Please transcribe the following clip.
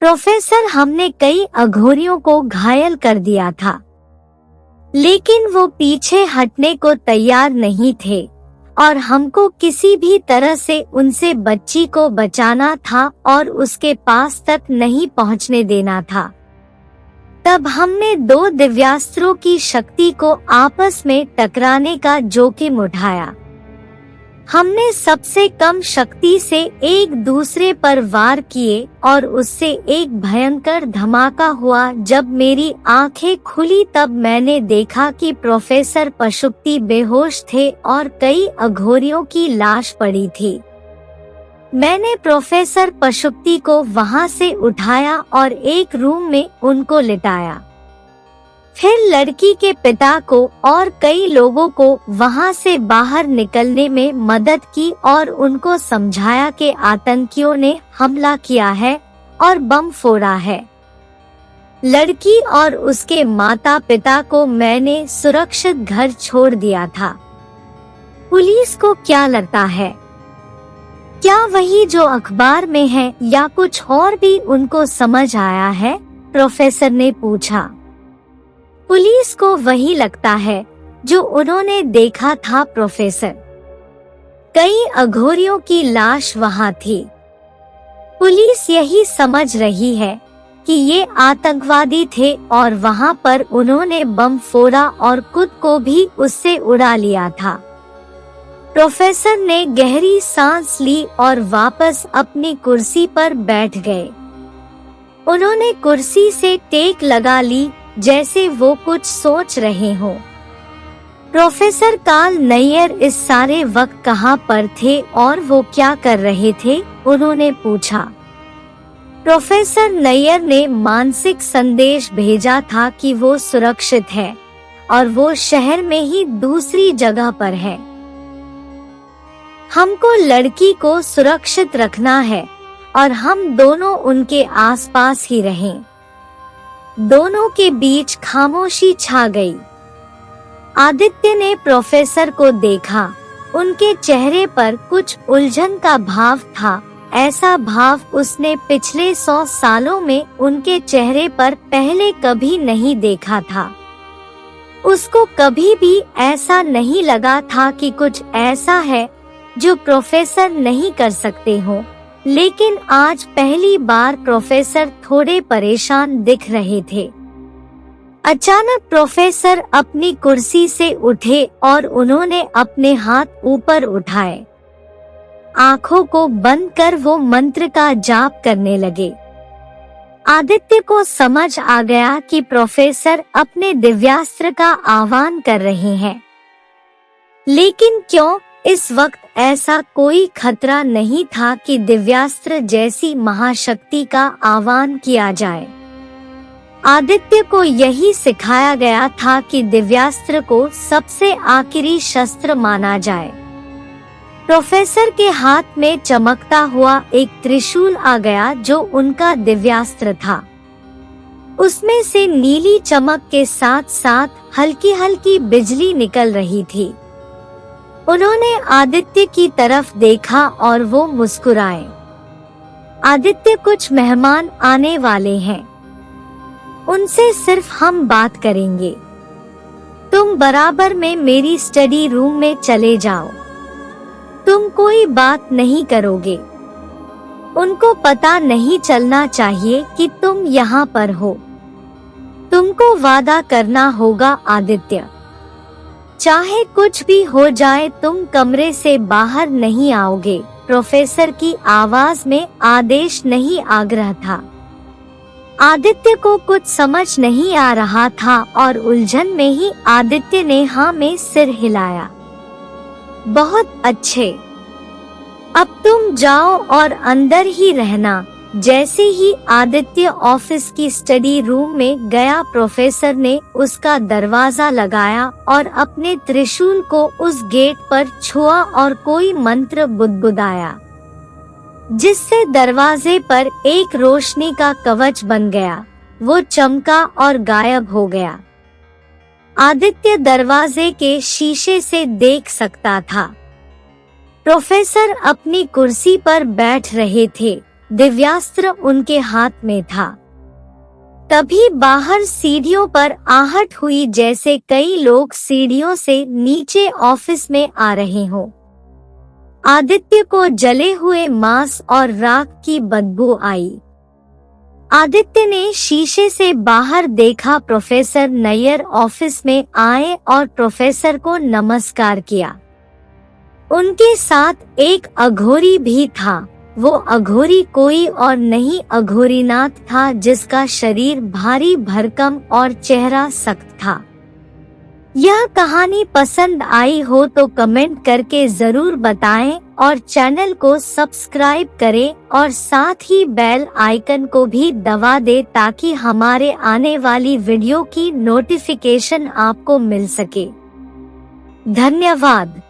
Professor, हमने कई अघोरियों को घायल कर दिया था, लेकिन वो पीछे हटने को तैयार नहीं थे और हमको किसी भी तरह से उनसे बच्ची को बचाना था और उसके पास तक नहीं पहुंचने देना था। तब हमने दो दिव्यास्त्रों की शक्ति को आपस में टकराने का जोखिम उठाया। हमने सबसे कम शक्ति से एक दूसरे पर वार किए और उससे एक भयंकर धमाका हुआ। जब मेरी आंखें खुली तब मैंने देखा कि प्रोफेसर पशुपति बेहोश थे और कई अघोरियों की लाश पड़ी थी। मैंने प्रोफेसर पशुपति को वहां से उठाया और एक रूम में उनको लिटाया। फिर लड़की के पिता को और कई लोगों को वहां से बाहर निकलने में मदद की और उनको समझाया कि आतंकियों ने हमला किया है और बम फोड़ा है। लड़की और उसके माता पिता को मैंने सुरक्षित घर छोड़ दिया था। पुलिस को क्या लगता है? क्या वही जो अखबार में है या कुछ और भी उनको समझ आया है? प्रोफेसर ने पूछा। पुलिस को वही लगता है जो उन्होंने देखा था प्रोफेसर। कई अघोरियों की लाश वहां थी। पुलिस यही समझ रही है कि ये आतंकवादी थे और वहां पर उन्होंने बम फोड़ा और खुद को भी उससे उड़ा लिया था। प्रोफेसर ने गहरी सांस ली और वापस अपनी कुर्सी पर बैठ गए। उन्होंने कुर्सी से टेक लगा ली जैसे वो कुछ सोच रहे हों। प्रोफेसर कार्ल नैयर इस सारे वक्त कहाँ पर थे और वो क्या कर रहे थे? उन्होंने पूछा। प्रोफेसर नैयर ने मानसिक संदेश भेजा था कि वो सुरक्षित है और वो शहर में ही दूसरी जगह पर है। हमको लड़की को सुरक्षित रखना है और हम दोनों उनके आसपास ही रहें। दोनों के बीच खामोशी छा गई। आदित्य ने प्रोफेसर को देखा। उनके चेहरे पर कुछ उलझन का भाव था। ऐसा भाव उसने पिछले 100 सालों में उनके चेहरे पर पहले कभी नहीं देखा था। उसको कभी भी ऐसा नहीं लगा था कि कुछ ऐसा है जो प्रोफेसर नहीं कर सकते हो, लेकिन आज पहली बार प्रोफेसर थोड़े परेशान दिख रहे थे। अचानक प्रोफेसर अपनी कुर्सी से उठे और उन्होंने अपने हाथ ऊपर उठाए। आंखों को बंद कर वो मंत्र का जाप करने लगे। आदित्य को समझ आ गया कि प्रोफेसर अपने दिव्यास्त्र का आह्वान कर रहे हैं, लेकिन क्यों? इस वक्त ऐसा कोई खतरा नहीं था कि दिव्यास्त्र जैसी महाशक्ति का आह्वान किया जाए। आदित्य को यही सिखाया गया था कि दिव्यास्त्र को सबसे आखिरी शस्त्र माना जाए। प्रोफेसर के हाथ में चमकता हुआ एक त्रिशूल आ गया जो उनका दिव्यास्त्र था। उसमें से नीली चमक के साथ साथ हल्की हल्की बिजली निकल रही थी। उन्होंने आदित्य की तरफ देखा और वो मुस्कुराए। आदित्य, कुछ मेहमान आने वाले हैं, उनसे सिर्फ हम बात करेंगे। तुम बराबर में मेरी स्टडी रूम में चले जाओ। तुम कोई बात नहीं करोगे। उनको पता नहीं चलना चाहिए कि तुम यहाँ पर हो। तुमको वादा करना होगा आदित्य, चाहे कुछ भी हो जाए तुम कमरे से बाहर नहीं आओगे। प्रोफेसर की आवाज में आदेश नहीं, आग्रह था। आदित्य को कुछ समझ नहीं आ रहा था और उलझन में ही आदित्य ने हाँ में सिर हिलाया। बहुत अच्छे, अब तुम जाओ और अंदर ही रहना। जैसे ही आदित्य ऑफिस की स्टडी रूम में गया, प्रोफेसर ने उसका दरवाजा लगाया और अपने त्रिशूल को उस गेट पर छुआ और कोई मंत्र बुदबुदाया, जिससे दरवाजे पर एक रोशनी का कवच बन गया। वो चमका और गायब हो गया। आदित्य दरवाजे के शीशे से देख सकता था। प्रोफेसर अपनी कुर्सी पर बैठ रहे थे दिव्यास्त्र उनके हाथ में था। तभी बाहर सीढ़ियों पर आहट हुई, जैसे कई लोग सीढ़ियों से नीचे ऑफिस में आ रहे हों। आदित्य को जले हुए मांस और राख की बदबू आई। आदित्य ने शीशे से बाहर देखा। प्रोफेसर नैयर ऑफिस में आए और प्रोफेसर को नमस्कार किया। उनके साथ एक अघोरी भी था। वो अघोरी कोई और नहीं, अघोरीनाथ था, जिसका शरीर भारी भरकम और चेहरा सख्त था। यह कहानी पसंद आई हो तो कमेंट करके जरूर बताएं और चैनल को सब्सक्राइब करें और साथ ही बेल आइकन को भी दबा दें ताकि हमारे आने वाली वीडियो की नोटिफिकेशन आपको मिल सके। धन्यवाद।